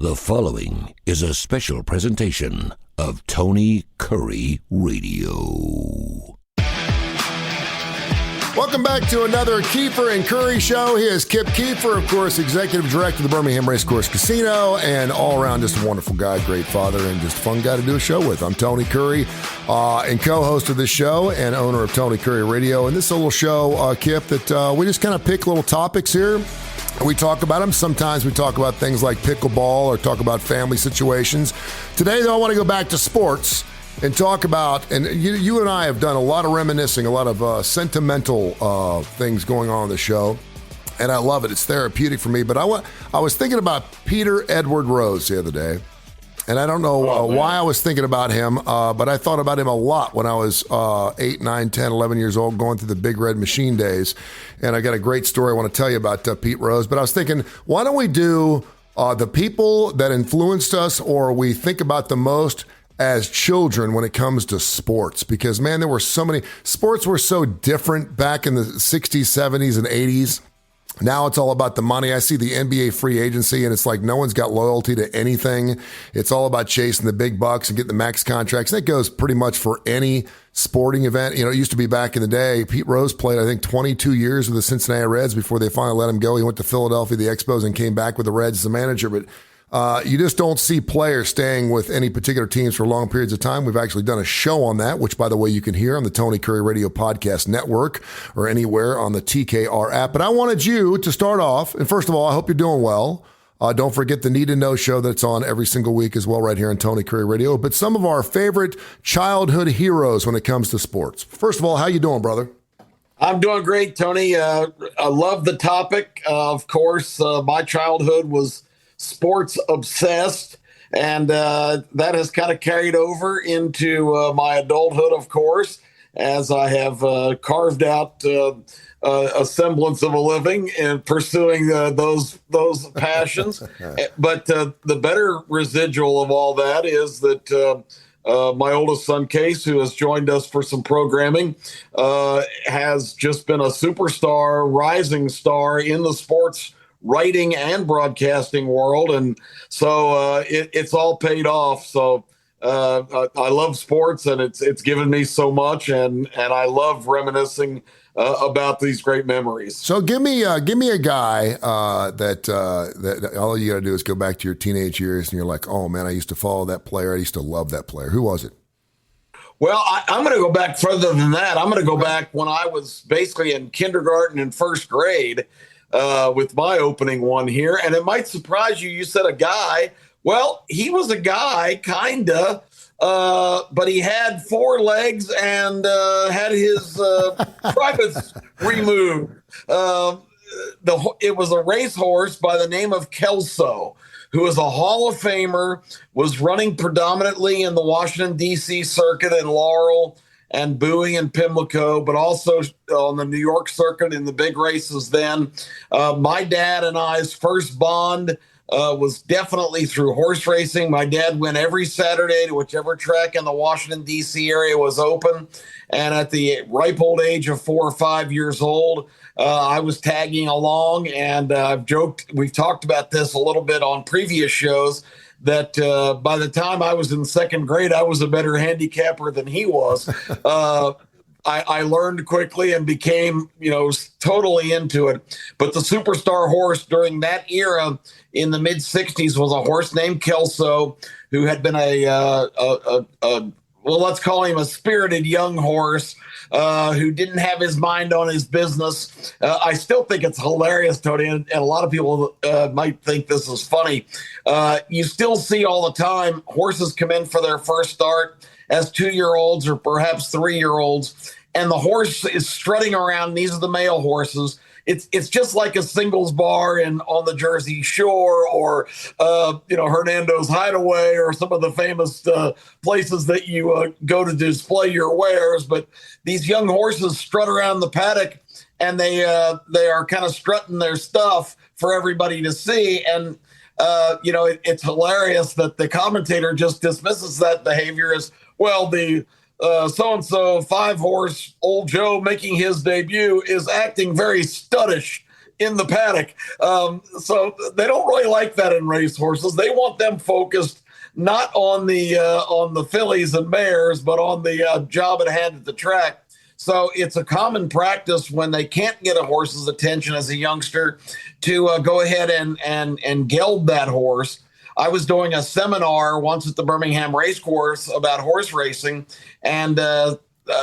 The following is a special presentation of Tony Kurre Radio. Welcome back to another Keefer and Kurre show. He is Kip Keefer, of course, executive director of the Birmingham Racecourse Casino, and all around just a wonderful guy, great father, and just a fun guy to do a show with. I'm Tony Kurre, and co-host of this show and owner of Tony Kurre Radio. And this is a little show, Kip, that we just kind of pick little topics here. We talk about them. Sometimes we talk about things like pickleball or talk about family situations. Today, though, I want to go back to sports and talk about, and you and I have done a lot of reminiscing, a lot of sentimental things going on the show, and I love it. It's therapeutic for me. But I was thinking about Peter Edward Rose the other day, and I don't know why I was thinking about him, but I thought about him a lot when I was 8, 9, 10, 11 years old, going through the Big Red Machine days. And I got a great story I want to tell you about Pete Rose. But I was thinking, why don't we do the people that influenced us or we think about the most as children when it comes to sports? Because, man, there were so many. Sports were so different back in the 60s, 70s, and 80s. Now it's all about the money. I see the NBA free agency, and it's like no one's got loyalty to anything. It's all about chasing the big bucks and getting the max contracts. That goes pretty much for any sporting event. You know, it used to be back in the day. Pete Rose played, I think, 22 years with the Cincinnati Reds before they finally let him go. He went to Philadelphia, the Expos, and came back with the Reds as a manager. But you just don't see players staying with any particular teams for long periods of time. We've actually done a show on that, which, by the way, you can hear on the Tony Kurre Radio Podcast Network or anywhere on the TKR app. But I wanted you to start off, and first of all, I hope you're doing well. Don't forget the Need to Know show that's on every single week as well right here on Tony Kurre Radio. But some of our favorite childhood heroes when it comes to sports. First of all, how you doing, brother? I'm doing great, Tony. I love the topic. Of course, my childhood was sports obsessed, and that has kind of carried over into my adulthood, of course, as I have carved out a semblance of a living and pursuing those passions. But the better residual of all that is that my oldest son, Case, who has joined us for some programming, has just been a superstar, rising star in the sports writing and broadcasting world. And so it's all paid off. So I love sports, and it's given me so much. And I love reminiscing about these great memories. So give me a guy that all you got to do is go back to your teenage years and you're like, oh man, I used to follow that player. I used to love that player. Who was it? Well, I'm going to go back further than that. I'm going to go back when I was basically in kindergarten and first grade with my opening one here. And it might surprise you. You said a guy. Well, he was a guy, kind of. But he had 4 legs and had his privates removed. It was a racehorse by the name of Kelso, who is a Hall of Famer, was running predominantly in the Washington, D.C. circuit in Laurel and Bowie and Pimlico, but also on the New York circuit in the big races then. My dad and I's first bond was definitely through horse racing. My dad went every Saturday to whichever track in the Washington, D.C. area was open. And at the ripe old age of 4 or 5 years old, I was tagging along. And I've joked, we've talked about this a little bit on previous shows, that by the time I was in second grade, I was a better handicapper than he was. I learned quickly and became, totally into it. But the superstar horse during that era in the mid 60s was a horse named Kelso, who had been well, let's call him a spirited young horse who didn't have his mind on his business. I still think it's hilarious, Tony, and a lot of people might think this is funny. You still see all the time horses come in for their first start as 2-year-olds or perhaps 3-year-olds, and the horse is strutting around. These are the male horses. It's just like a singles bar on the Jersey Shore or Hernando's Hideaway or some of the famous places that you go to display your wares. But these young horses strut around the paddock, and they are kind of strutting their stuff for everybody to see. And it's hilarious that the commentator just dismisses that behavior as, well, the so-and-so 5-horse Old Joe making his debut is acting very studdish. in the paddock. So they don't really like that in race horses. They want them focused not on the fillies and mares, but on the job at hand at the track. So it's a common practice when they can't get a horse's attention as a youngster to go ahead and geld that horse. I was doing a seminar once at the Birmingham Racecourse about horse racing, and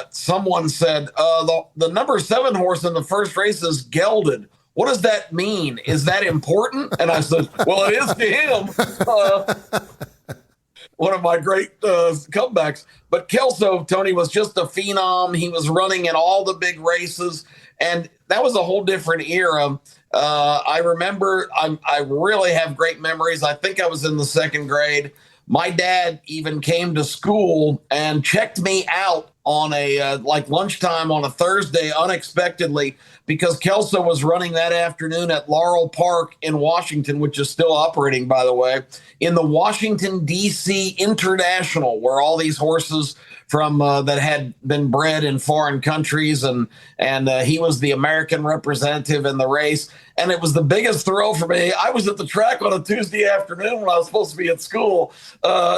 someone said, the number 7 horse in the first race is gelded. What does that mean? Is that important? And I said, well, it is to him. One of my great comebacks. But Kelso, Tony, was just a phenom. He was running in all the big races, and that was a whole different era. I remember, I really have great memories. I think I was in the 2nd grade. My dad even came to school and checked me out on a lunchtime on a Thursday unexpectedly, because Kelso was running that afternoon at Laurel Park in Washington, which is still operating, by the way, in the Washington, D.C. International, where all these horses from that had been bred in foreign countries, and he was the American representative in the race. And it was the biggest thrill for me. I was at the track on a Tuesday afternoon when I was supposed to be at school.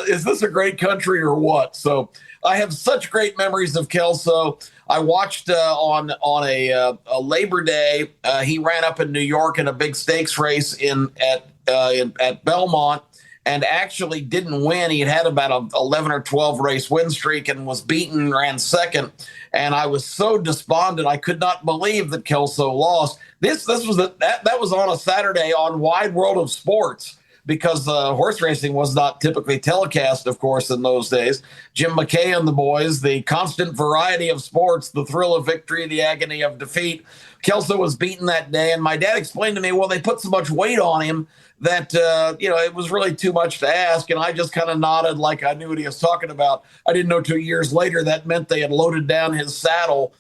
Is this a great country or what? So I have such great memories of Kelso. I watched on a Labor Day. He ran up in New York in a big stakes race at Belmont, and actually didn't win. He had about an 11 or 12 race win streak and was beaten, ran 2nd. And I was so despondent. I could not believe that Kelso lost. That was on a Saturday on Wide World of Sports, because horse racing was not typically telecast, of course, in those days. Jim McKay and the boys, the constant variety of sports, the thrill of victory, the agony of defeat. Kelso was beaten that day, and my dad explained to me, well, they put so much weight on him that, it was really too much to ask. And I just kind of nodded like I knew what he was talking about. I didn't know 2 years later that meant they had loaded down his saddle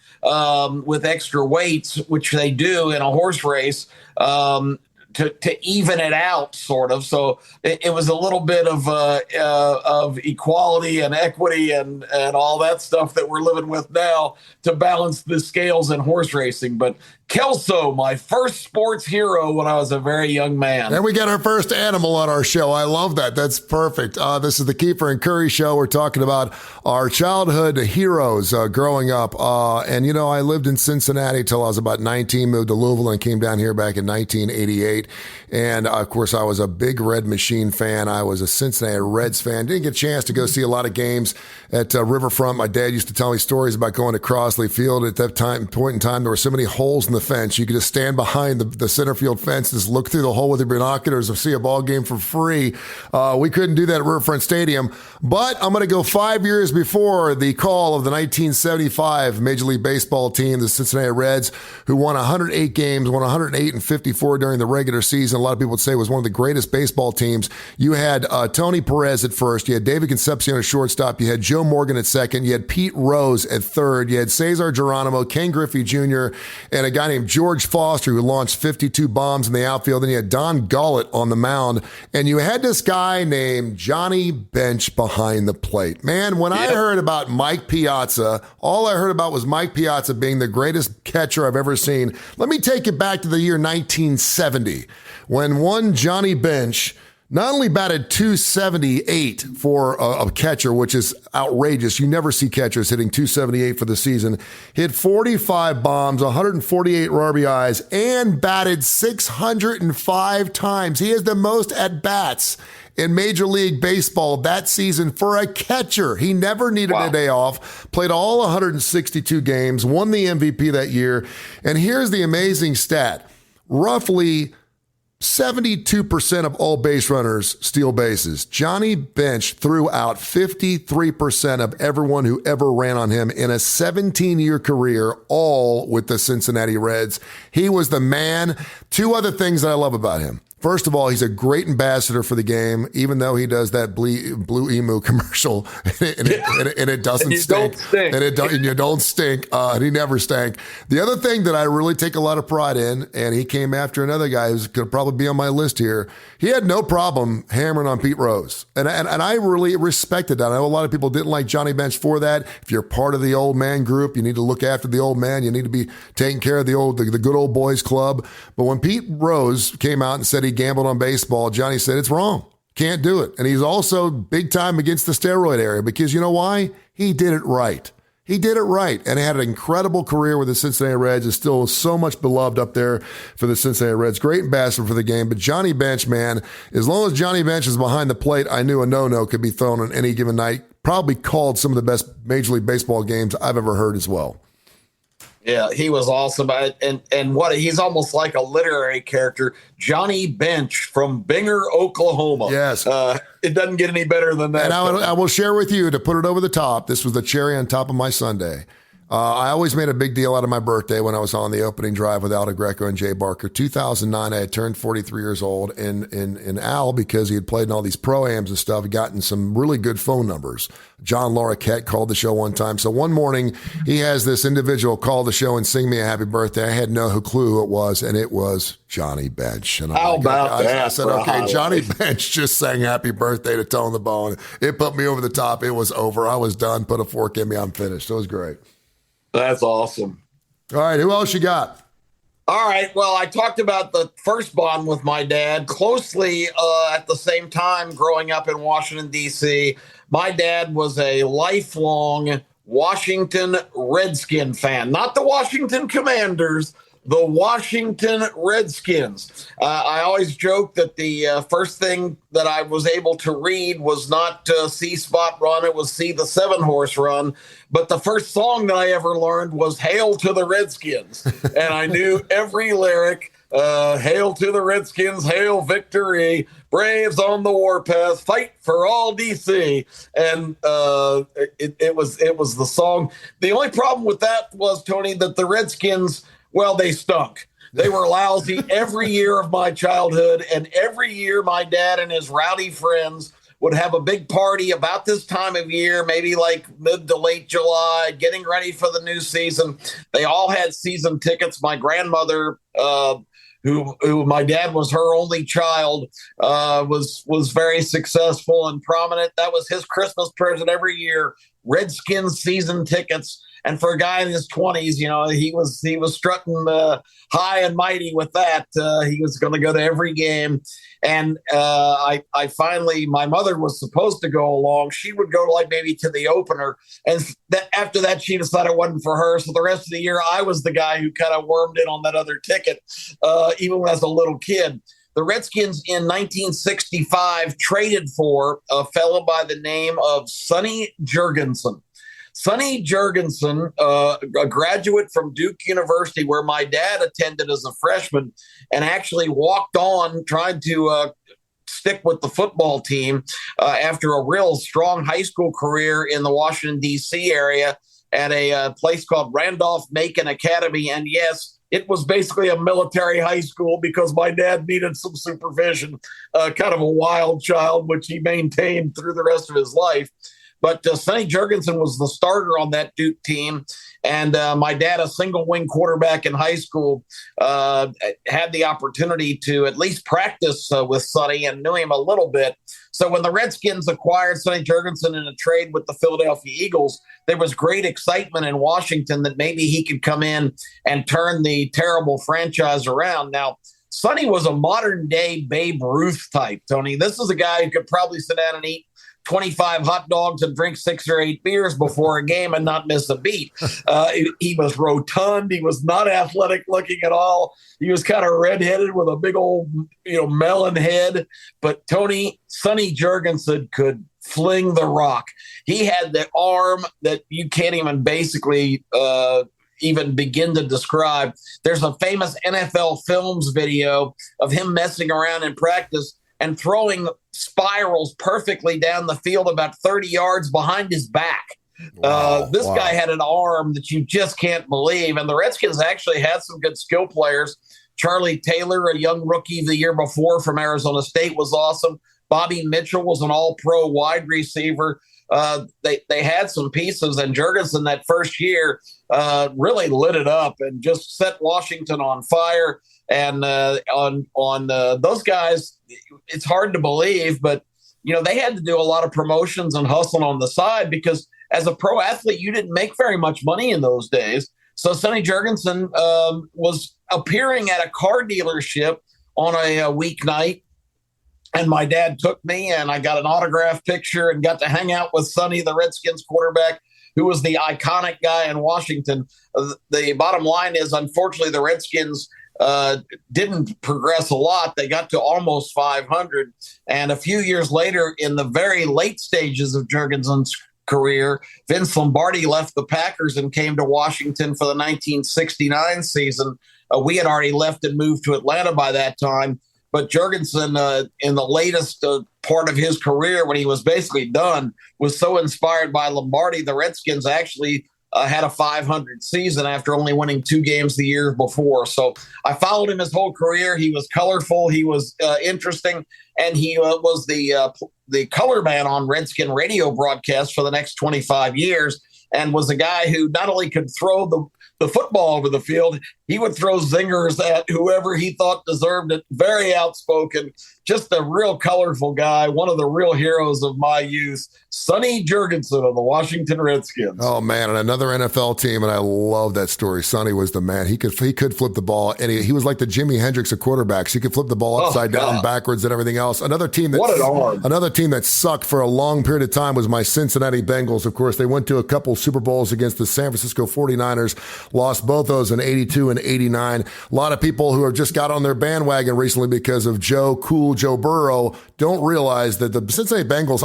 with extra weights, which they do in a horse race, to even it out, sort of. So it was a little bit of equality and equity and all that stuff that we're living with now to balance the scales in horse racing. But Kelso, my first sports hero when I was a very young man. And we got our first animal on our show. I love that. That's perfect. This is the Keefer and Kurre Show. We're talking about our childhood heroes growing up. And, I lived in Cincinnati till I was about 19, moved to Louisville, and came down here back in 1988. And, of course, I was a big Red Machine fan. I was a Cincinnati Reds fan. Didn't get a chance to go see a lot of games at Riverfront. My dad used to tell me stories about going to Crossley Field. At that point in time, there were so many holes in the fence. You could just stand behind the center field fence, just look through the hole with your binoculars and see a ball game for free. We couldn't do that at Riverfront Stadium. But I'm going to go 5 years before the call of the 1975 Major League Baseball team, the Cincinnati Reds, who won 108 games, won 108 and 54 during the regular season. A lot of people would say it was one of the greatest baseball teams. You had Tony Perez at first. You had David Concepcion at shortstop. You had Joe Morgan at second. You had Pete Rose at third. You had Cesar Geronimo, Ken Griffey Jr., and a guy named George Foster, who launched 52 bombs in the outfield. Then you had Don Gullett on the mound. And you had this guy named Johnny Bench behind the plate. Man, when I heard about Mike Piazza, all I heard about was Mike Piazza being the greatest catcher I've ever seen. Let me take it back to the year 1970, when one Johnny Bench not only batted .278 for a catcher, which is outrageous. You never see catchers hitting .278 for the season. Hit 45 bombs, 148 RBIs, and batted 605 times. He has the most at-bats in Major League Baseball that season for a catcher. He never needed a day off, played all 162 games, won the MVP that year. And here's the amazing stat. Roughly 72% of all base runners steal bases. Johnny Bench threw out 53% of everyone who ever ran on him in a 17-year career, all with the Cincinnati Reds. He was the man. Two other things that I love about him. First of all, he's a great ambassador for the game, even though he does that blue emu commercial, and it doesn't stink. And you don't stink. And he never stank. The other thing that I really take a lot of pride in, and he came after another guy who's going to probably be on my list here. He had no problem hammering on Pete Rose, and I really respected that. I know a lot of people didn't like Johnny Bench for that. If you're part of the old man group, you need to look after the old man. You need to be taking care of the good old boys club. But when Pete Rose came out and said he gambled on baseball, Johnny said it's wrong. Can't do it. And he's also big time against the steroid area because you know why? He did it right. He did it right and had an incredible career with the Cincinnati Reds. Is still so much beloved up there for the Cincinnati Reds. Great ambassador for the game. But Johnny Bench, man, as long as Johnny Bench is behind the plate, I knew a no-no could be thrown on any given night. Probably called some of the best Major League Baseball games I've ever heard as well. Yeah, he was awesome. And what he's almost like a literary character. Johnny Bench from Binger, Oklahoma. Yes. It doesn't get any better than that. And I will share with you, to put it over the top, this was the cherry on top of my sundae. I always made a big deal out of my birthday when I was on the opening drive with Aldo Greco and Jay Barker. 2009, I had turned 43 years old, and Al, because he had played in all these pro-ams and stuff, had gotten some really good phone numbers. John Larroquette called the show one time. So one morning, he has this individual call the show and sing me a happy birthday. I had no clue who it was, and it was Johnny Bench. And How about that? I said, okay, Johnny Bench just sang happy birthday to Tone the Bone. It put me over the top. It was over. I was done. Put a fork in me. I'm finished. It was great. That's awesome. All right, who else you got? All right. Well, I talked about the first bond with my dad closely at the same time growing up in Washington, D.C. My dad was a lifelong Washington Redskin fan, not the Washington Commanders, the Washington Redskins. I always joke that the first thing that I was able to read was not See Spot Run, it was See the Seven Horse Run. But the first song that I ever learned was Hail to the Redskins. And I knew every lyric, Hail to the Redskins, hail victory, Braves on the warpath, fight for all DC. And it was the song. The only problem with that was, Tony, that the Redskins, well, they stunk. They were lousy every year of my childhood, and every year my dad and his rowdy friends would have a big party about this time of year, maybe like mid to late July, getting ready for the new season. They all had season tickets. My grandmother, who my dad was her only child, was very successful and prominent. That was his Christmas present every year, Redskins season tickets. And for a guy in his 20s, you know, he was strutting high and mighty with that. He was going to go to every game. And I finally, my mother was supposed to go along. She would go like maybe to the opener. And after that, she decided it wasn't for her. So the rest of the year, I was the guy who kind of wormed in on that other ticket, even as a little kid. The Redskins in 1965 traded for a fellow by the name of Sonny Jurgensen. Sonny Jurgensen, a graduate from Duke University, where my dad attended as a freshman, and actually walked on trying to stick with the football team after a real strong high school career in the Washington, D.C. area at a place called Randolph-Macon Academy. And yes, it was basically a military high school because my dad needed some supervision, kind of a wild child, which he maintained through the rest of his life. But Sonny Jurgensen was the starter on that Duke team. And my dad, a single wing quarterback in high school, had the opportunity to at least practice with Sonny and knew him a little bit. So when the Redskins acquired Sonny Jurgensen in a trade with the Philadelphia Eagles, there was great excitement in Washington that maybe he could come in and turn the terrible franchise around. Now, Sonny was a modern day Babe Ruth type, Tony. This is a guy who could probably sit down and eat 25 hot dogs and drink 6 or 8 beers before a game and not miss a beat. He was rotund. He was not athletic looking at all. He was kind of redheaded with a big old, melon head. But Sonny Jurgensen could fling the rock. He had the arm that you can't even basically even begin to describe. There's a famous NFL Films video of him messing around in practice and throwing spirals perfectly down the field about 30 yards behind his back. Wow. This guy had an arm that you just can't believe. And the Redskins actually had some good skill players. Charlie Taylor, a young rookie the year before from Arizona State, was awesome. Bobby Mitchell was an all-pro wide receiver. They had some pieces, and Jurgensen that first year really lit it up and just set Washington on fire. And on those guys, it's hard to believe, but they had to do a lot of promotions and hustle on the side because as a pro athlete, you didn't make very much money in those days. So Sonny Jurgensen was appearing at a car dealership on a weeknight. And my dad took me and I got an autograph picture and got to hang out with Sonny, the Redskins quarterback, who was the iconic guy in Washington. The bottom line is, unfortunately, the Redskins didn't progress a lot. They got to almost 500. And a few years later, in the very late stages of Jurgensen's career, Vince Lombardi left the Packers and came to Washington for the 1969 season. We had already left and moved to Atlanta by that time. But Jurgensen, in the latest part of his career, when he was basically done, was so inspired by Lombardi, the Redskins actually had a 500 season after only winning 2 games the year before. So I followed him his whole career. He was colorful. He was interesting. And he was the color man on Redskin radio broadcasts for the next 25 years and was a guy who not only could throw the football over the field, he would throw zingers at whoever he thought deserved it. Very outspoken, just a real colorful guy, one of the real heroes of my youth, Sonny Jurgensen of the Washington Redskins. Oh, man, and another NFL team, and I love that story. Sonny was the man. He could flip the ball, and he was like the Jimi Hendrix of quarterbacks. He could flip the ball upside down, backwards, and everything else. Another team that sucked for a long period of time was my Cincinnati Bengals. Of course, they went to a couple Super Bowls against the San Francisco 49ers, lost both those in 82 and 89. A lot of people who have just got on their bandwagon recently because of Joe Burrow don't realize that the Cincinnati Bengals,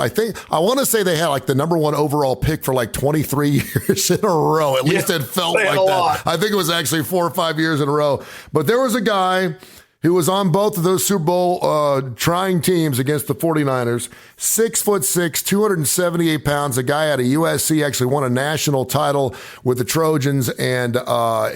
I want to say they had like the number 1 overall pick for like 23 years in a row. At least it felt like that. I think it was actually 4 or 5 years in a row. But there was a guy who was on both of those Super Bowl trying teams against the 49ers, 6'6", 278 pounds. A guy out of USC actually won a national title with the Trojans, and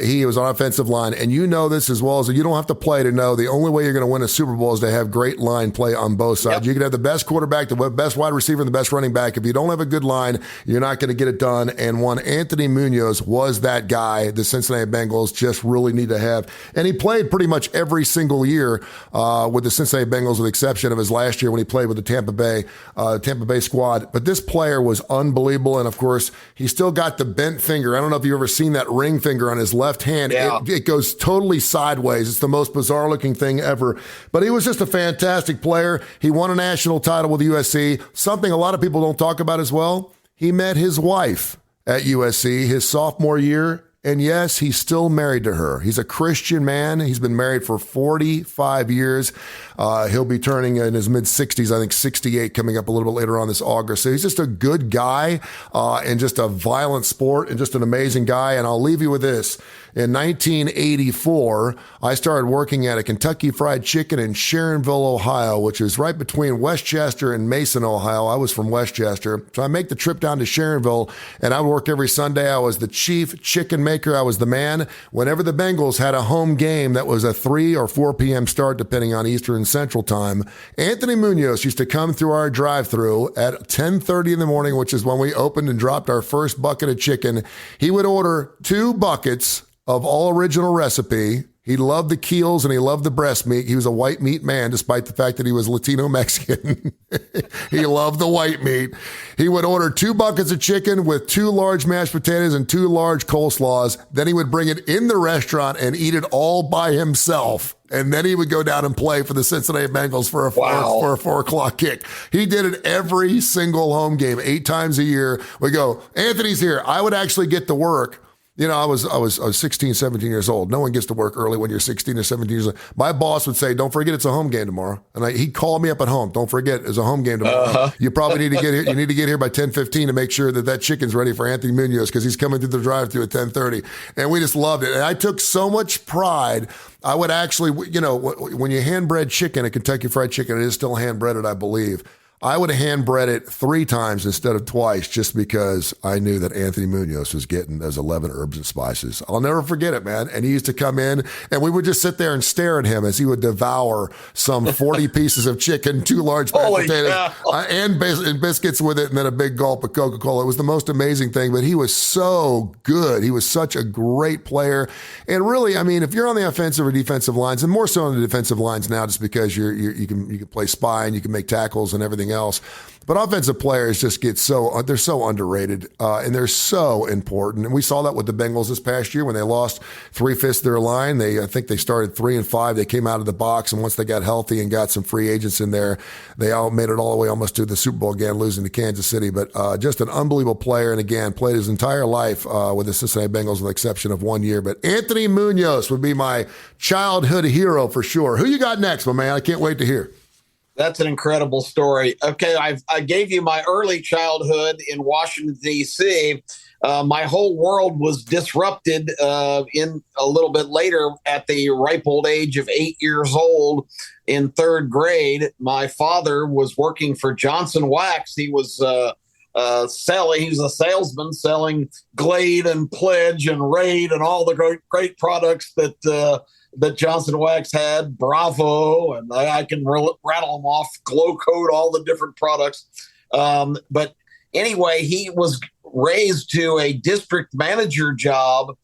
he was on offensive line. And you know this as well as you don't have to play to know the only way you're going to win a Super Bowl is to have great line play on both sides. Yep. You can have the best quarterback, the best wide receiver, and the best running back. If you don't have a good line, you're not going to get it done. And one Anthony Munoz was that guy the Cincinnati Bengals just really need to have. And he played pretty much every single year with the Cincinnati Bengals, with the exception of his last year when he played with the Tampa Bay squad. But this player was unbelievable, and of course, he still got the bent finger. I don't know if you've ever seen that ring finger on his left hand. Yeah. It goes totally sideways. It's the most bizarre-looking thing ever. But he was just a fantastic player. He won a national title with USC, something a lot of people don't talk about as well. He met his wife at USC his sophomore year. And yes, he's still married to her. He's a Christian man. He's been married for 45 years. He'll be turning in his mid-60s, I think 68, coming up a little bit later on this August. So he's just a good guy and just a violent sport and just an amazing guy. And I'll leave you with this. In 1984, I started working at a Kentucky Fried Chicken in Sharonville, Ohio, which is right between Westchester and Mason, Ohio. I was from Westchester. So I make the trip down to Sharonville, and I would work every Sunday. I was the chief chicken maker. I was the man. Whenever the Bengals had a home game that was a 3 or 4 p.m. start, depending on Eastern and Central time, Anthony Munoz used to come through our drive-thru at 10:30 in the morning, which is when we opened and dropped our first bucket of chicken. He would order 2 buckets of all original recipe. He loved the keels and he loved the breast meat. He was a white meat man, despite the fact that he was Latino Mexican. He loved the white meat. He would order 2 buckets of chicken with 2 large mashed potatoes and 2 large coleslaws. Then he would bring it in the restaurant and eat it all by himself. And then he would go down and play for the Cincinnati Bengals for a 4 o'clock kick. He did it every single home game, 8 times a year. We go, Anthony's here. I would actually get to work. You know, I was 16, 17 years old. No one gets to work early when you're 16 or 17 years old. My boss would say, don't forget it's a home game tomorrow. And he'd call me up at home. Don't forget it's a home game tomorrow. Uh-huh. You probably need to get here. You need to get here by 10:15 to make sure that chicken's ready for Anthony Munoz because he's coming through the drive-thru at 10:30. And we just loved it. And I took so much pride. I would actually, you know, when you hand bread chicken at Kentucky Fried Chicken, it is still hand breaded, I believe. I would have hand bred it 3 times instead of twice just because I knew that Anthony Munoz was getting those 11 herbs and spices. I'll never forget it, man. And he used to come in and we would just sit there and stare at him as he would devour some 40 pieces of chicken, 2 large mashed potatoes, and biscuits with it, and then a big gulp of Coca-Cola. It was the most amazing thing, but he was so good. He was such a great player. And really, I mean, if you're on the offensive or defensive lines, and more so on the defensive lines now just because you can play spy and you can make tackles and everything else. But offensive players just get they're so underrated and they're so important. And we saw that with the Bengals this past year when they lost 3/5 of their line. I think they started 3-5. They came out of the box, and once they got healthy and got some free agents in there, they all made it all the way almost to the Super Bowl again, losing to Kansas City. But just an unbelievable player, and again, played his entire life with the Cincinnati Bengals with the exception of 1 year. But Anthony Munoz would be my childhood hero for sure. Who you got next, my man? I can't wait to hear. That's an incredible story. Okay, I gave you my early childhood in Washington, D.C. My whole world was disrupted in a little bit later at the ripe old age of 8 years old in 3rd grade. My father was working for Johnson Wax. He was he was a salesman selling Glade and Pledge and Raid and all the great products that Johnson Wax had, Bravo, and I can rattle them off, Glow Coat, all the different products. But anyway, he was raised to a district manager job,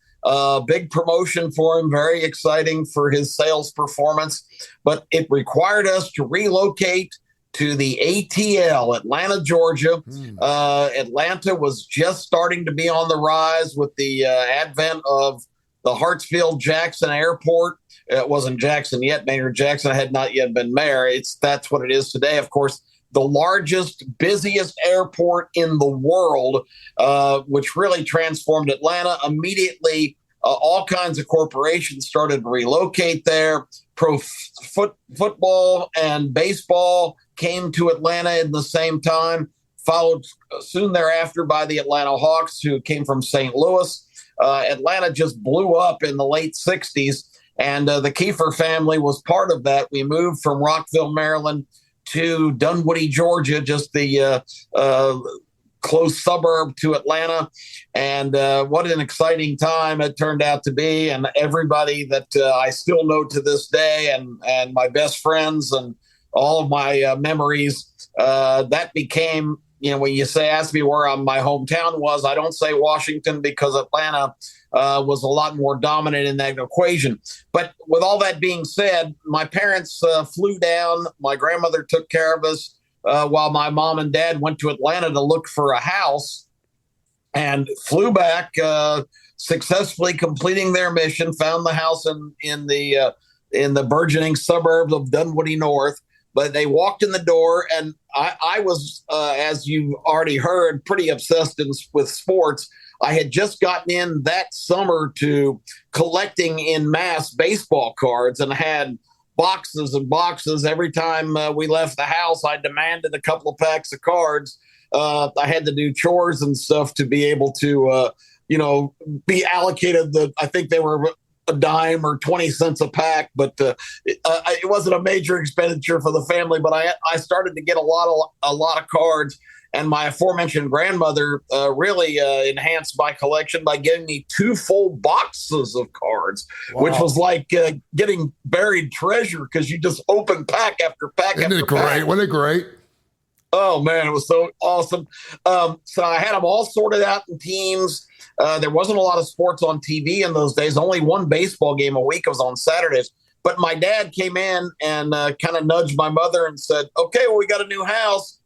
big promotion for him, very exciting for his sales performance. But it required us to relocate to the ATL, Atlanta, Georgia. Atlanta was just starting to be on the rise with the advent of the Hartsfield-Jackson Airport. It wasn't Jackson yet. Mayor Jackson had not yet been mayor. That's what it is today. Of course, the largest, busiest airport in the world, which really transformed Atlanta. Immediately, all kinds of corporations started to relocate there. Pro football and baseball came to Atlanta at the same time, followed soon thereafter by the Atlanta Hawks, who came from St. Louis. Atlanta just blew up in the late 60s, and the Keefer family was part of that. We moved from Rockville, Maryland to Dunwoody, Georgia, just the close suburb to Atlanta. And what an exciting time it turned out to be. And everybody that I still know to this day and my best friends and all of my memories, that became, when you ask me where my hometown was, I don't say Washington because Atlanta was a lot more dominant in that equation. But with all that being said, my parents flew down. My grandmother took care of us while my mom and dad went to Atlanta to look for a house and flew back, successfully completing their mission, found the house in the burgeoning suburbs of Dunwoody North. But they walked in the door, and I was, as you've already heard, pretty obsessed with sports. I had just gotten in that summer to collecting in mass baseball cards and had boxes and boxes. Every time we left the house, I demanded a couple of packs of cards. I had to do chores and stuff to be able to, be allocated I think they were a dime or 20 cents a pack, but it wasn't a major expenditure for the family. But I started to get a lot of cards, and my aforementioned grandmother really enhanced my collection by giving me 2 full boxes of cards, wow, which was like getting buried treasure because you just open pack after pack. Isn't it great? Wasn't it great? Oh man, it was so awesome. So I had them all sorted out in teams. There wasn't a lot of sports on TV in those days. Only one baseball game a week. It was on Saturdays. But my dad came in and kind of nudged my mother and said, okay, well, we got a new house.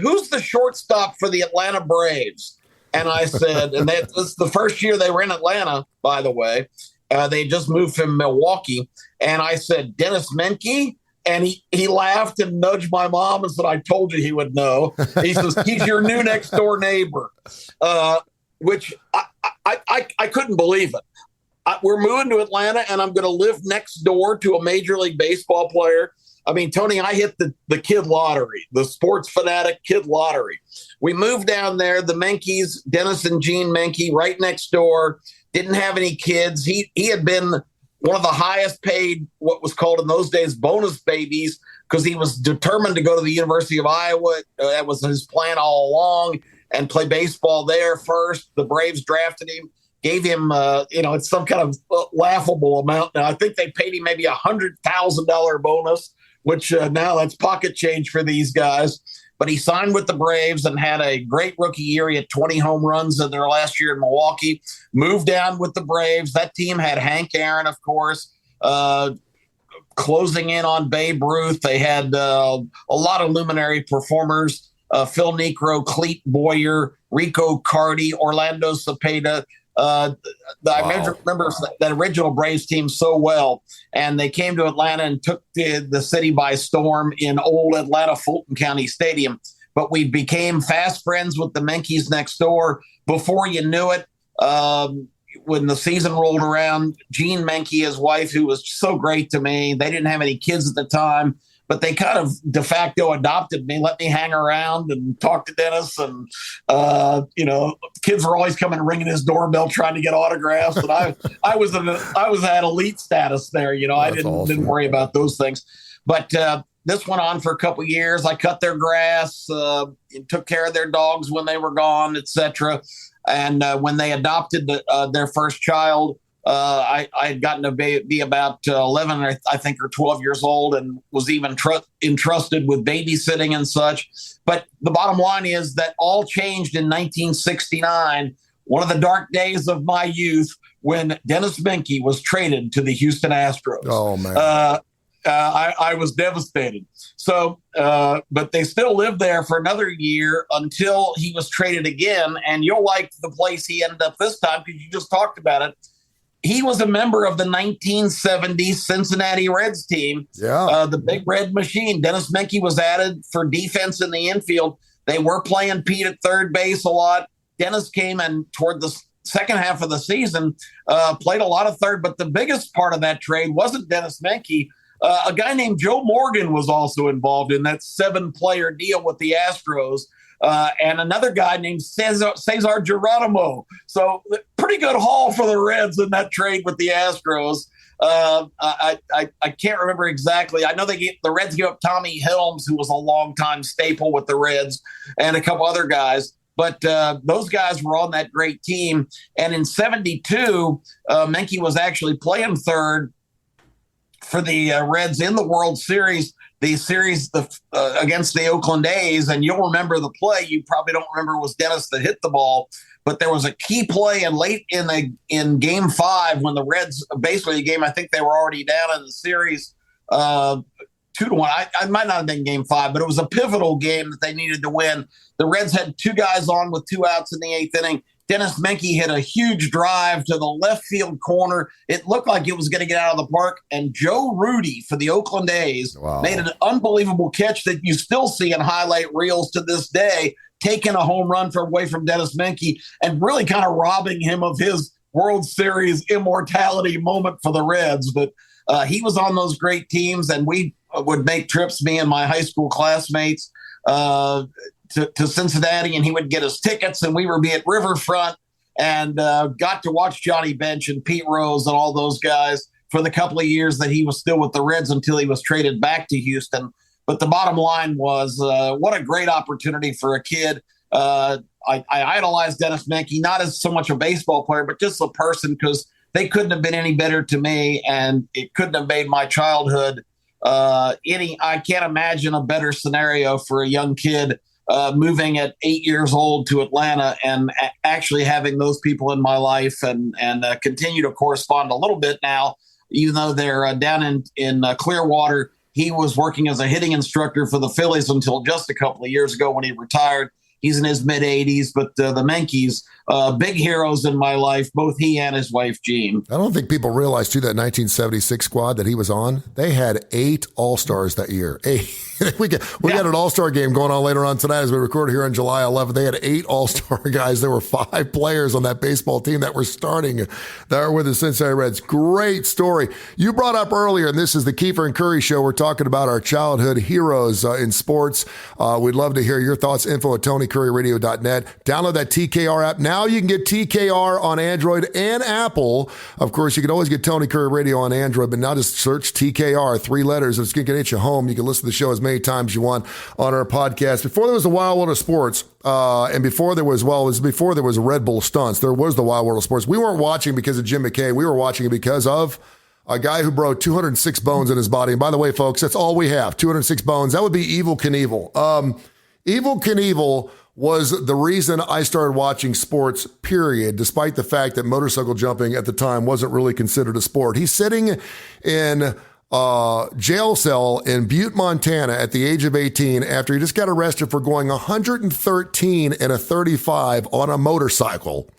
Who's the shortstop for the Atlanta Braves? And I said, and this is the first year they were in Atlanta, by the way. They just moved from Milwaukee. And I said, Dennis Menke. And he laughed and nudged my mom and said, I told you he would know. He says, he's your new next door neighbor. Which I couldn't believe it. We're moving to Atlanta, and I'm going to live next door to a Major League Baseball player. I mean, Tony, I hit the kid lottery, the sports fanatic kid lottery. We moved down there, the Menkes, Dennis and Jean Menke, right next door, didn't have any kids. He had been one of the highest paid, what was called in those days, bonus babies, because he was determined to go to the University of Iowa. That was his plan all along, and play baseball there first. The Braves drafted him, gave him, it's some kind of laughable amount. Now, I think they paid him maybe $100,000 bonus, which now that's pocket change for these guys. But he signed with the Braves and had a great rookie year. He had 20 home runs in their last year in Milwaukee, moved down with the Braves. That team had Hank Aaron, of course, closing in on Babe Ruth. They had a lot of luminary performers, Phil Niekro, Cleet Boyer, Rico Cardi, Orlando Cepeda. I remember that original Braves team so well, and they came to Atlanta and took the city by storm in old Atlanta Fulton County Stadium. But we became fast friends with the Menkeys next door. Before you knew it, when the season rolled around, Gene Menke, his wife, who was so great to me, they didn't have any kids at the time, but they kind of de facto adopted me, let me hang around and talk to Dennis. And, kids were always coming and ringing his doorbell trying to get autographs. And I was at elite status there. I didn't worry about those things. But this went on for a couple of years. I cut their grass, took care of their dogs when they were gone, etc. And when they adopted their first child, I had gotten to be about 11, I think, or 12 years old, and was even entrusted with babysitting and such. But the bottom line is that all changed in 1969, one of the dark days of my youth, when Dennis Menke was traded to the Houston Astros. Oh, man. I was devastated. So, but they still lived there for another year until he was traded again. And you'll like the place he ended up this time because you just talked about it. He was a member of the 1970 Cincinnati Reds team, the Big Red Machine. Dennis Menke was added for defense in the infield. They were playing Pete at third base a lot. Dennis came and toward the second half of the season, played a lot of third. But the biggest part of that trade wasn't Dennis Menke. A guy named Joe Morgan was also involved in that 7-player deal with the Astros. And another guy named Cesar Geronimo. So pretty good haul for the Reds in that trade with the Astros. I can't remember exactly. I know the Reds gave up Tommy Helms, who was a longtime staple with the Reds, and a couple other guys. But those guys were on that great team. And in 72, Menke was actually playing third for the Reds in the World Series. The series against the Oakland A's, and you'll remember the play. You probably don't remember it was Dennis that hit the ball, but there was a key play late in Game 5 when the Reds, basically the game, I think they were already down in the series 2-1. I might not have been Game 5, but it was a pivotal game that they needed to win. The Reds had 2 guys on with 2 outs in the 8th inning. Dennis Menke hit a huge drive to the left field corner. It looked like it was going to get out of the park. And Joe Rudy for the Oakland A's made an unbelievable catch that you still see in highlight reels to this day, taking a home run away from Dennis Menke and really kind of robbing him of his World Series immortality moment for the Reds. But he was on those great teams, and we would make trips, me and my high school classmates, to Cincinnati, and he would get us tickets, and we would be at Riverfront and got to watch Johnny Bench and Pete Rose and all those guys for the couple of years that he was still with the Reds until he was traded back to Houston. But the bottom line was what a great opportunity for a kid. I idolized Dennis Menke, not as so much a baseball player, but just a person, because they couldn't have been any better to me, and it couldn't have made my childhood I can't imagine a better scenario for a young kid moving at 8 years old to Atlanta and actually having those people in my life and continue to correspond a little bit now, even though they're down in Clearwater. He was working as a hitting instructor for the Phillies until just a couple of years ago when he retired. He's in his mid-80s, but the Menkeys, big heroes in my life, both he and his wife, Jean. I don't think people realize, too, that 1976 squad that he was on, they had 8 All-Stars that year. 8. We got an All-Star game going on later on tonight as we record here on July 11th. They had 8 All-Star guys. There were 5 players on that baseball team that were starting there with the Cincinnati Reds. Great story. You brought up earlier, and this is the Keefer and Kurre Show. We're talking about our childhood heroes in sports. We'd love to hear your thoughts. Info at Tony TonyCurryRadio.net. Download that TKR app. Now you can get TKR on Android and Apple. Of course, you can always get Tony Curry Radio on Android, but now just search TKR, 3 letters. It's going to get you home. You can listen to the show as many times as you want on our podcast. Before there was the Wild World of Sports, and before there was Red Bull Stunts, there was the Wild World of Sports. We weren't watching because of Jim McKay. We were watching it because of a guy who broke 206 bones in his body. And by the way, folks, that's all we have, 206 bones. That would be Evel Knievel. Evel Knievel was the reason I started watching sports, period, despite the fact that motorcycle jumping at the time wasn't really considered a sport. He's sitting in jail cell in Butte, Montana at the age of 18 after he just got arrested for going 113 and a 35 on a motorcycle.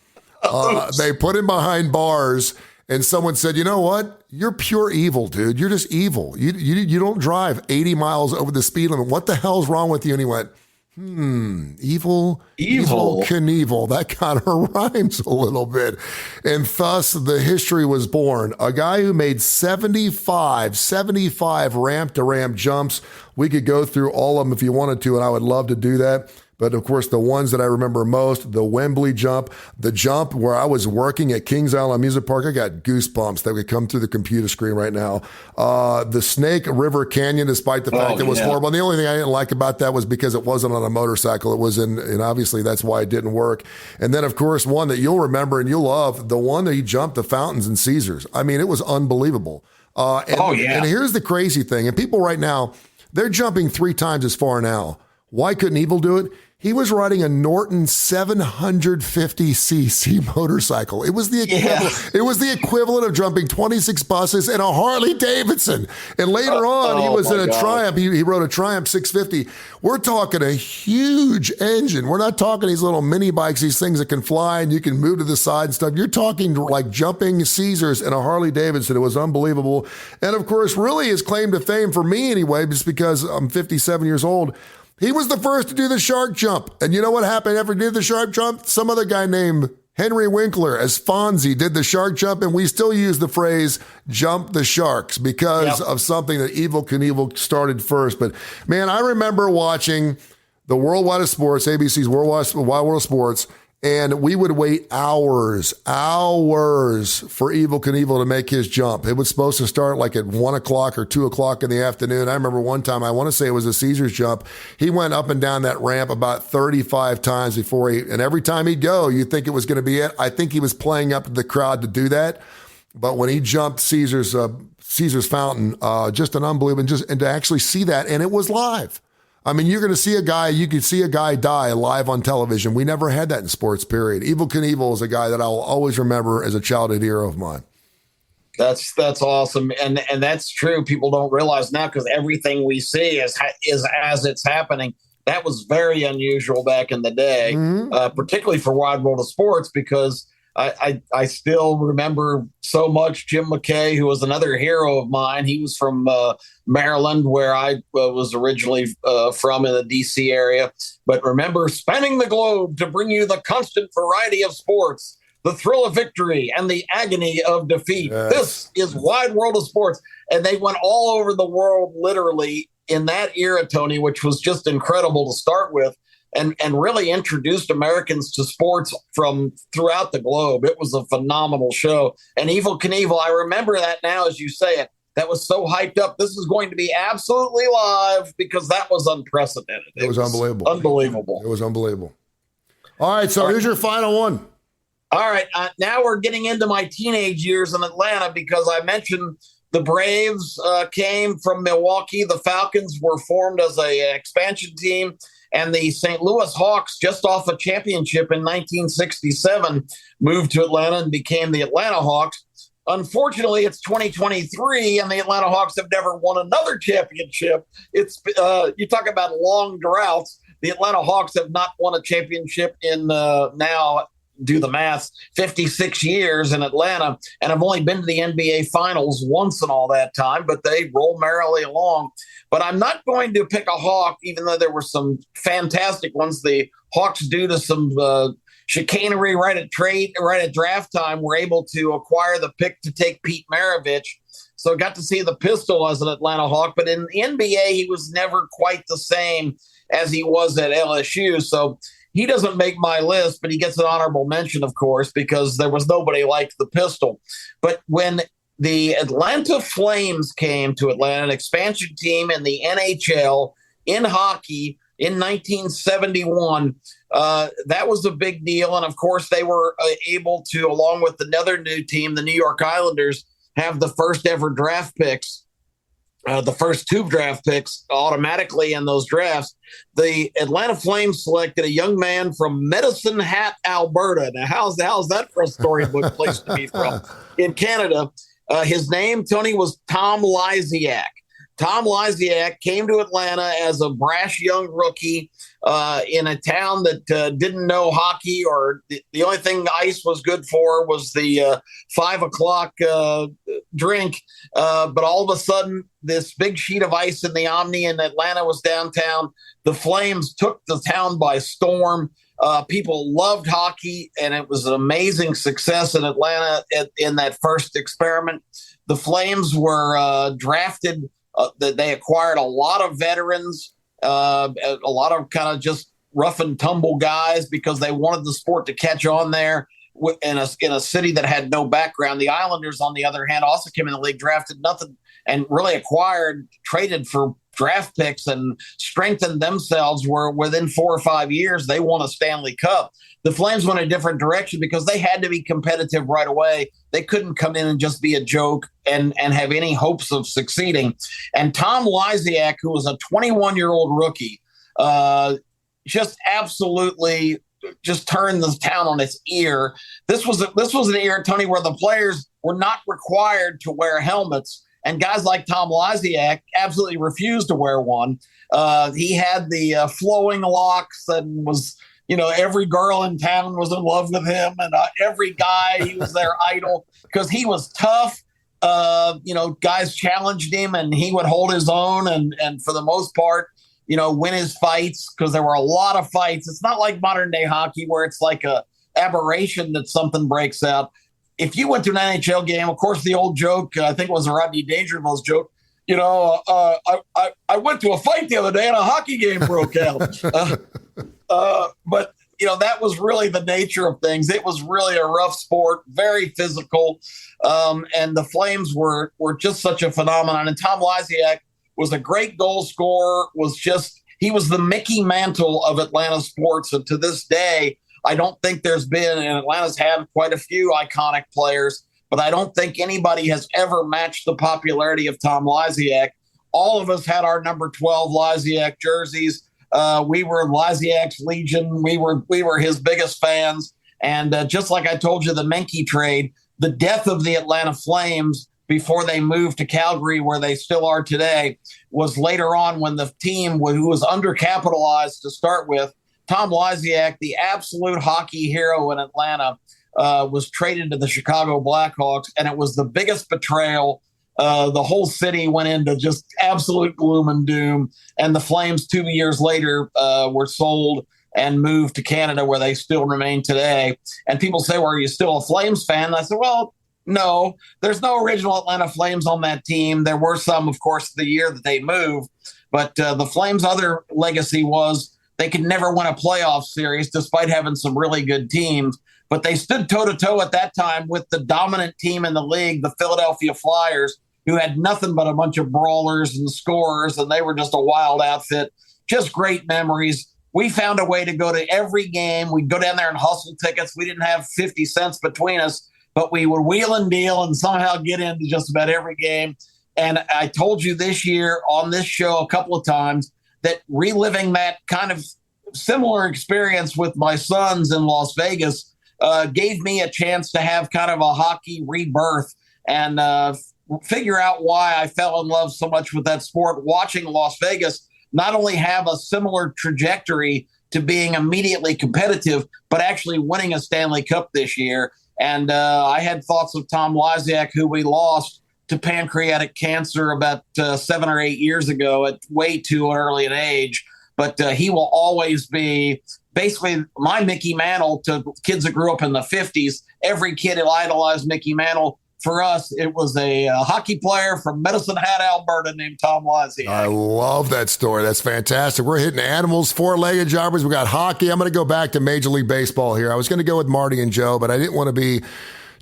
They put him behind bars. And someone said, you know what? You're pure evil, dude. You're just evil. You don't drive 80 miles over the speed limit. What the hell's wrong with you? And he went, Evel Knievel. That kind of rhymes a little bit. And thus the history was born. A guy who made 75 ramp-to-ramp jumps. We could go through all of them if you wanted to, and I would love to do that. But of course, the ones that I remember most, the Wembley jump, the jump where I was working at Kings Island Music Park. I got goosebumps that would come through the computer screen right now. The Snake River Canyon, despite the fact it was horrible. And the only thing I didn't like about that was because it wasn't on a motorcycle. It was and obviously that's why it didn't work. And then, of course, one that you'll remember and you'll love, the one that he jumped the fountains in Caesars. I mean, it was unbelievable. And here's the crazy thing. And people right now, they're jumping 3 times as far now. Why couldn't Evel do it? He was riding a Norton 750cc motorcycle. It was the equivalent. It was the equivalent of jumping 26 buses in a Harley Davidson. And later on, he was in a Triumph. He rode a Triumph 650. We're talking a huge engine. We're not talking these little mini bikes, these things that can fly and you can move to the side and stuff. You're talking like jumping Caesars in a Harley Davidson. It was unbelievable. And of course, really his claim to fame for me anyway, just because I'm 57 years old. He was the first to do the shark jump. And you know what happened after he did the shark jump? Some other guy named Henry Winkler as Fonzie did the shark jump. And we still use the phrase jump the sharks because of something that Evel Knievel started first. But man, I remember watching the Worldwide of Sports, ABC's Wild World of Sports, and we would wait hours for Evel Knievel to make his jump. It was supposed to start like at 1 o'clock or 2 o'clock in the afternoon. I remember one time, I want to say it was a Caesars jump. He went up and down that ramp about 35 times before and every time he'd go, you'd think it was going to be it. I think he was playing up to the crowd to do that. But when he jumped Caesar's fountain, just an unbelievable, and to actually see that, and it was live. I mean, you could see a guy die live on television. We never had that in sports, period. Evel Knievel is a guy that I'll always remember as a childhood hero of mine. That's awesome. And that's true. People don't realize now because everything we see is as it's happening. That was very unusual back in the day, particularly for Wide World of Sports, because I still remember so much Jim McKay, who was another hero of mine. He was from Maryland, where I was originally from in the D.C. area. But remember spanning the globe to bring you the constant variety of sports, the thrill of victory, and the agony of defeat. Yes. This is Wide World of Sports. And they went all over the world, literally, in that era, Tony, which was just incredible to start with. And really introduced Americans to sports from throughout the globe. It was a phenomenal show. And Evel Knievel, I remember that now as you say it. That was so hyped up. This is going to be absolutely live because that was unprecedented. It was unbelievable. Unbelievable. It was unbelievable. All right, so here's your final one. All right, now we're getting into my teenage years in Atlanta because I mentioned the Braves came from Milwaukee. The Falcons were formed as an expansion team. And the St. Louis Hawks, just off a championship in 1967, moved to Atlanta and became the Atlanta Hawks. Unfortunately, it's 2023, and the Atlanta Hawks have never won another championship. It's you talk about long droughts. The Atlanta Hawks have not won a championship in now, do the math, 56 years in Atlanta, and have only been to the NBA Finals once in all that time, but they roll merrily along. But I'm not going to pick a Hawk, even though there were some fantastic ones. The Hawks, due to some chicanery right at draft time, were able to acquire the pick to take Pete Maravich. So got to see the pistol as an Atlanta Hawk. But in the NBA, he was never quite the same as he was at LSU. So he doesn't make my list, but he gets an honorable mention, of course, because there was nobody like the Pistol. But when the Atlanta Flames came to Atlanta, an expansion team in the NHL in hockey in 1971, that was a big deal. And of course, they were able to, along with another new team, the New York Islanders, have the first ever draft picks. The first 2 draft picks automatically in those drafts. The Atlanta Flames selected a young man from Medicine Hat, Alberta. Now, how's that for a storybook place to be from? In Canada. His name, Tony, was Tom Lysiak. Tom Lysiak came to Atlanta as a brash young rookie in a town that didn't know hockey, or the only thing ice was good for was the 5 o'clock drink. But all of a sudden, this big sheet of ice in the Omni in Atlanta was downtown. The Flames took the town by storm. People loved hockey, and it was an amazing success in Atlanta in that first experiment. The Flames were drafted. They acquired a lot of veterans, a lot of kind of just rough and tumble guys because they wanted the sport to catch on there in a city that had no background. The Islanders, on the other hand, also came in the league, drafted nothing, and really traded for draft picks and strengthened themselves, where within 4 or 5 years, they won a Stanley Cup. The Flames went a different direction because they had to be competitive right away. They couldn't come in and just be a joke and have any hopes of succeeding. And Tom Lysiak, who was a 21-year-old rookie, just absolutely just turned the town on its ear. This was an era, Tony, where the players were not required to wear helmets. And guys like Tom Lysiak absolutely refused to wear one. He had the flowing locks and was, every girl in town was in love with him. And every guy, he was their idol because he was tough. Guys challenged him and he would hold his own. And for the most part, win his fights because there were a lot of fights. It's not like modern day hockey where it's like a aberration that something breaks out. If you went to an NHL game, of course, the old joke, I think it was a Rodney Dangerfield's joke, I went to a fight the other day and a hockey game broke out. But that was really the nature of things. It was really a rough sport, very physical. And the Flames were just such a phenomenon. And Tom Lysiak was a great goal scorer, he was the Mickey Mantle of Atlanta sports. And to this day, I don't think there's been, and Atlanta's had quite a few iconic players, but I don't think anybody has ever matched the popularity of Tom Lysiak. All of us had our number 12 Lysiak jerseys. We were Lysiak's Legion. We were his biggest fans. And just like I told you, the Menke trade, the death of the Atlanta Flames before they moved to Calgary, where they still are today, was later on when the team who was undercapitalized to start with, Tom Lysiak, the absolute hockey hero in Atlanta, was traded to the Chicago Blackhawks, and it was the biggest betrayal. The whole city went into just absolute gloom and doom, and the Flames 2 years later were sold and moved to Canada, where they still remain today. And people say, well, are you still a Flames fan? And I said, well, no, there's no original Atlanta Flames on that team. There were some, of course, the year that they moved, but the Flames' other legacy was they could never win a playoff series despite having some really good teams. But they stood toe-to-toe at that time with the dominant team in the league, the Philadelphia Flyers, who had nothing but a bunch of brawlers and scorers, and they were just a wild outfit. Just great memories. We found a way to go to every game. We'd go down there and hustle tickets. We didn't have 50 cents between us, but we would wheel and deal and somehow get into just about every game. And I told you this year on this show a couple of times that reliving that kind of similar experience with my sons in Las Vegas gave me a chance to have kind of a hockey rebirth and figure out why I fell in love so much with that sport, watching Las Vegas not only have a similar trajectory to being immediately competitive, but actually winning a Stanley Cup this year. And I had thoughts of Tom Lysiak, who we lost to pancreatic cancer about 7 or 8 years ago at way too early an age. But he will always be basically my Mickey Mantle to kids that grew up in the 50s. Every kid who idolized Mickey Mantle for us, it was a hockey player from Medicine Hat, Alberta named Tom Wozniak. I love that story. That's fantastic. We're hitting animals, four-legged jobbers. We got hockey. I'm going to go back to Major League Baseball here. I was going to go with Marty and Joe, but I didn't want to be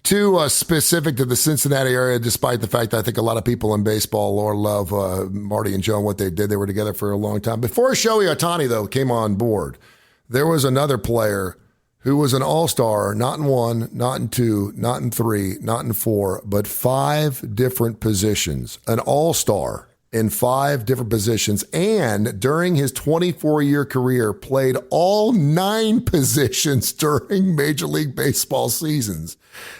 too specific to the Cincinnati area, despite the fact that I think a lot of people in baseball love Marty and Joe and what they did. They were together for a long time. Before Shohei Ohtani, though, came on board, there was another player who was an all-star, not in one, not in two, not in three, not in four, but 5 different positions. An all-star in 5 different positions, and during his 24-year career, played all 9 positions during Major League Baseball seasons.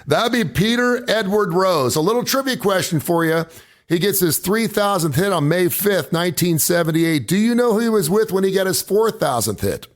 That would be Peter Edward Rose. A little trivia question for you. He gets his 3,000th hit on May 5th, 1978. Do you know who he was with when he got his 4,000th hit?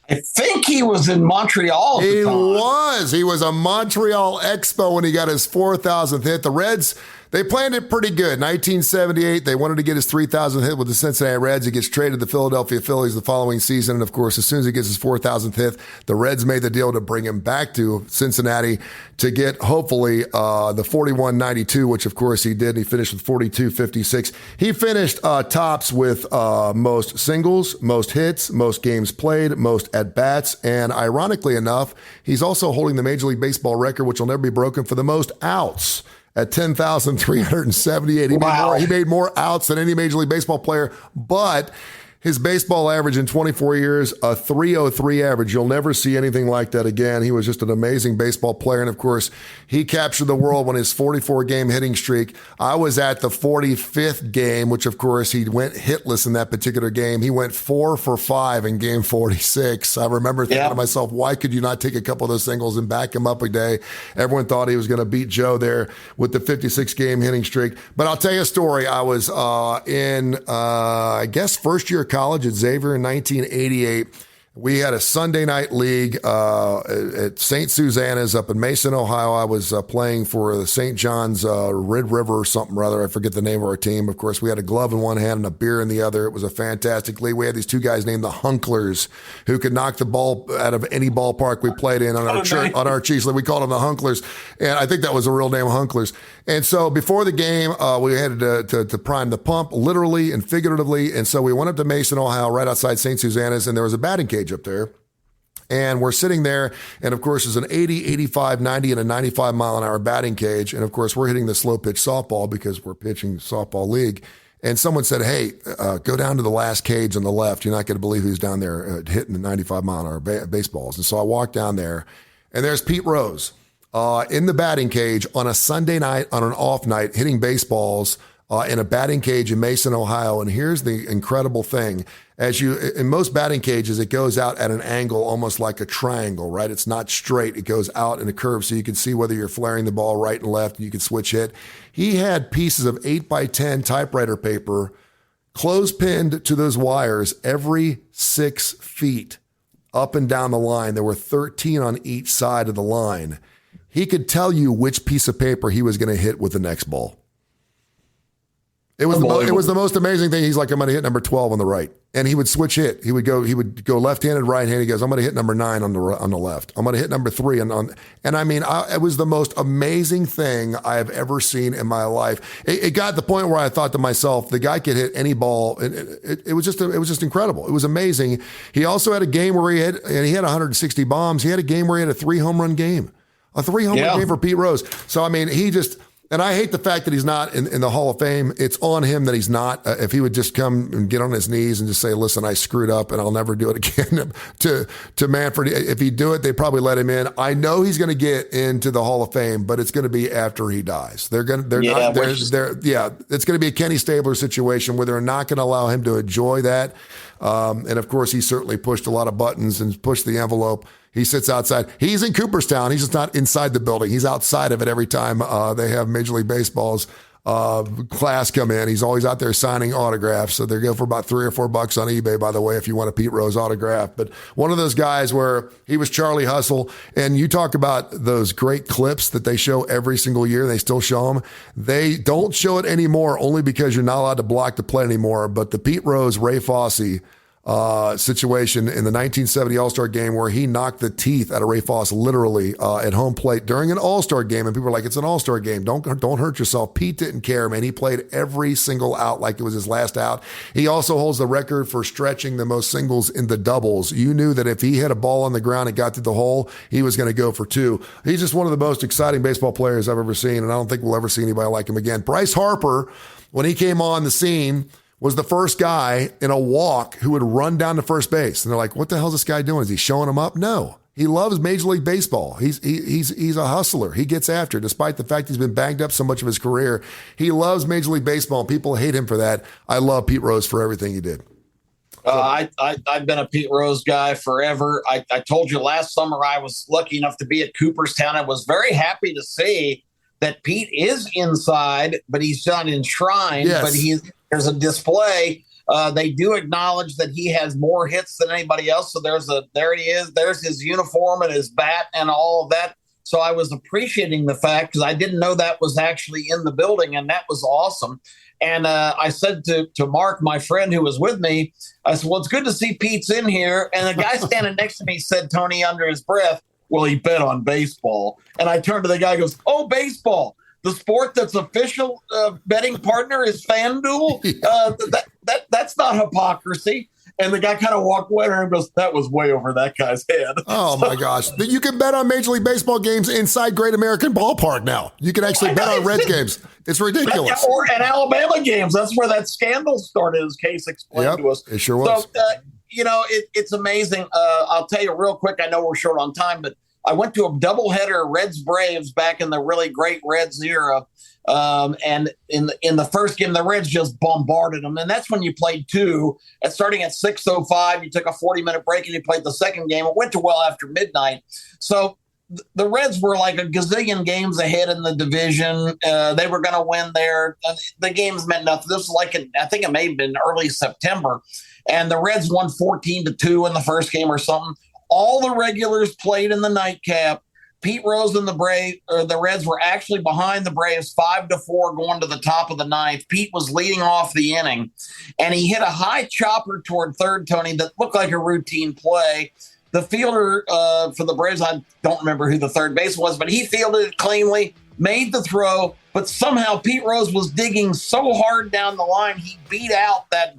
I think he was in Montreal. He was. He was a Montreal Expo when he got his 4,000th hit. The Reds, they planned it pretty good. 1978, they wanted to get his 3,000th hit with the Cincinnati Reds. He gets traded to the Philadelphia Phillies the following season. And, of course, as soon as he gets his 4,000th hit, the Reds made the deal to bring him back to Cincinnati to get, hopefully, the 41-92, which, of course, he did. He finished with 42-56. He finished tops with most singles, most hits, most games played, most at-bats. And, ironically enough, he's also holding the Major League Baseball record, which will never be broken, for the most outs at 10,378. He made more outs than any Major League Baseball player, but his baseball average in 24 years, a .303 average. You'll never see anything like that again. He was just an amazing baseball player. And, of course, he captured the world when his 44-game hitting streak. I was at the 45th game, which, of course, he went hitless in that particular game. He went 4 for 5 in game 46. I remember thinking to myself, why could you not take a couple of those singles and back him up a day? Everyone thought he was going to beat Joe there with the 56-game hitting streak. But I'll tell you a story. I was I guess, first year college at Xavier in 1988. We had a Sunday night league at St. Susanna's up in Mason, Ohio. I was playing for the St. John's Red River or something or other. I forget the name of our team. Of course, we had a glove in one hand and a beer in the other. It was a fantastic league. We had these 2 guys named the Hunklers who could knock the ball out of any ballpark we played in on our Chiefs league. We called them the Hunklers, and I think that was the real name, Hunklers. And so before the game, we had to prime the pump, literally and figuratively. And so we went up to Mason, Ohio, right outside St. Susanna's, and there was a batting cage up there. And we're sitting there, and of course, there's an 80, 85, 90, and a 95 mile an hour batting cage. And of course, we're hitting the slow pitch softball because we're pitching softball league. And someone said, hey, go down to the last cage on the left. You're not going to believe who's down there hitting the 95 mile an hour baseballs. And so I walked down there, and there's Pete Rose in the batting cage on a Sunday night, on an off night, hitting baseballs in a batting cage in Mason, Ohio. And here's the incredible thing. In most batting cages, it goes out at an angle almost like a triangle, right? It's not straight. It goes out in a curve so you can see whether you're flaring the ball right and left and you can switch hit. He had pieces of 8x10 typewriter paper close-pinned to those wires every 6 feet up and down the line. There were 13 on each side of the line. He could tell you which piece of paper he was going to hit with the next ball. It was the most amazing thing. He's like, I'm going to hit number 12 on the right. And he would switch hit. He would go left-handed, right-handed. He goes, I'm going to hit number 9 on the left. I'm going to hit number 3 and I mean, it was the most amazing thing I have ever seen in my life. It got to the point where I thought to myself, the guy could hit any ball. It was just incredible. It was amazing. He also had a game where he had 160 bombs. He had a game where he had a 3-home-run game. A 3-home-run game for Pete Rose. So, I mean, and I hate the fact that he's not in the Hall of Fame. It's on him that he's not. If he would just come and get on his knees and just say, listen, I screwed up and I'll never do it again to Manfred. If he'd do it, they'd probably let him in. I know he's going to get into the Hall of Fame, but it's going to be after he dies. It's going to be a Kenny Stabler situation where they're not going to allow him to enjoy that. And of course, he certainly pushed a lot of buttons and pushed the envelope. He sits outside. He's in Cooperstown. He's just not inside the building. He's outside of it every time they have Major League Baseball's class come in. He's always out there signing autographs. So they go for about $3 or $4 on eBay, by the way, if you want a Pete Rose autograph. But one of those guys where he was Charlie Hustle. And you talk about those great clips that they show every single year. They still show them. They don't show it anymore only because you're not allowed to block the play anymore. But the Pete Rose, Ray Fosse situation in the 1970 All-Star game where he knocked the teeth out of Ray Foss literally at home plate during an All-Star game. And people were like, it's an All-Star game. Don't hurt yourself. Pete didn't care, man. He played every single out like it was his last out. He also holds the record for stretching the most singles in the doubles. You knew that if he hit a ball on the ground and got through the hole, he was going to go for two. He's just one of the most exciting baseball players I've ever seen, and I don't think we'll ever see anybody like him again. Bryce Harper, when he came on the scene, was the first guy in a walk who would run down to first base. And they're like, what the hell is this guy doing? Is he showing him up? No. He loves Major League Baseball. He's a hustler. He gets after it, despite the fact he's been banged up so much of his career. He loves Major League Baseball, and people hate him for that. I love Pete Rose for everything he did. I've been a Pete Rose guy forever. I told you last summer I was lucky enough to be at Cooperstown. I was very happy to see that Pete is inside, but he's not enshrined. Yes. But there's a display. They do acknowledge that he has more hits than anybody else. So there he is. There's his uniform and his bat and all of that. So I was appreciating the fact because I didn't know that was actually in the building, and that was awesome. And I said to Mark, my friend who was with me, I said, well, it's good to see Pete's in here. And the guy standing next to me said, Tony, under his breath, well, he bet on baseball. And I turned to the guy and goes, oh, baseball. The sport that's official betting partner is FanDuel. That's not hypocrisy. And the guy kind of walked away and goes, that was way over that guy's head. Oh, my gosh. You can bet on Major League Baseball games inside Great American Ballpark now. You can actually bet on Reds games. It's ridiculous. Or at Alabama games. That's where that scandal started, as Case explained to us. It sure was. So, it's amazing. I'll tell you real quick. I know we're short on time, but I went to a doubleheader Reds-Braves back in the really great Reds era. And in the first game, the Reds just bombarded them. And that's when you played two. And starting at 6:05, you took a 40-minute break and you played the second game. It went to well after midnight. So the Reds were like a gazillion games ahead in the division. They were going to win there. The games meant nothing. This was like, I think it may have been early September. And the Reds won 14-2 in the first game or something. All the regulars played in the nightcap. Pete Rose and the Reds were actually behind the Braves 5-4 going to the top of the ninth. Pete was leading off the inning, and he hit a high chopper toward third, Tony, that looked like a routine play. The fielder for the Braves, I don't remember who the third base was, but he fielded it cleanly, made the throw, but somehow Pete Rose was digging so hard down the line, he beat out that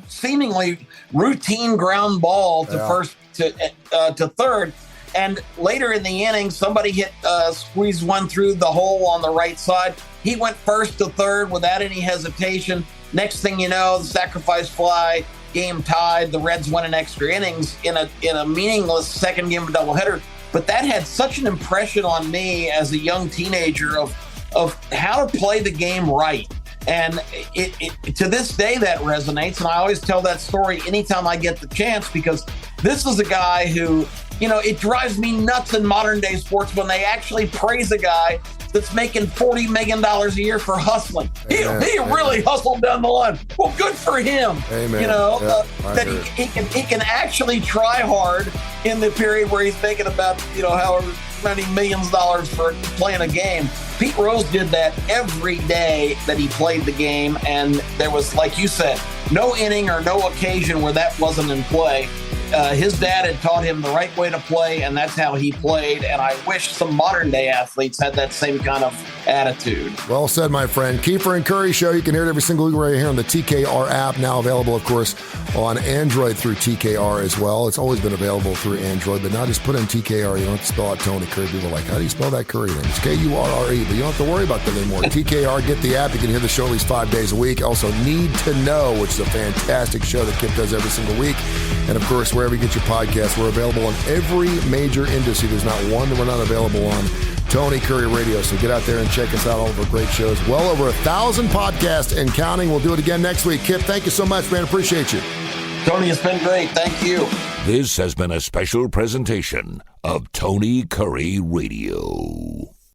seemingly routine ground ball to third. And later in the inning, somebody squeezed one through the hole on the right side. He went first to third without any hesitation. Next thing you know, the sacrifice fly, game tied. The Reds won in extra innings in a meaningless second game of doubleheader. But that had such an impression on me as a young teenager of how to play the game right. And it to this day that resonates. And I always tell that story anytime I get the chance, because this is a guy who, it drives me nuts in modern day sports when they actually praise a guy that's making $40 million a year for hustling. He really hustled down the line. Well, good for him. Amen. That he can actually try hard in the period where he's making about, however many millions of dollars for playing a game. Pete Rose did that every day that he played the game. And there was, like you said, no inning or no occasion where that wasn't in play. His dad had taught him the right way to play, and that's how he played. And I wish some modern day athletes had that same kind of attitude. Well said, my friend. Keefer and Kurre Show. You can hear it every single week right here on the TKR app, now available, of course, on Android through TKR as well. It's always been available through Android, but now just put in TKR. You don't have to spell out Tony Kurre. People are like, how do you spell that Kurre name? It's Kurre, but you don't have to worry about that anymore. TKR, get the app. You can hear the show at least 5 days a week. Also, Need to Know, which is a fantastic show that Kip does every single week. And, of course, wherever you get your podcasts, we're available on every major industry. There's not one that we're not available on. Tony Kurre Radio. So get out there and check us out. All of our great shows. Well over 1,000 podcasts and counting. We'll do it again next week. Kip, thank you so much, man. Appreciate you. Tony, it's been great. Thank you. This has been a special presentation of Tony Kurre Radio.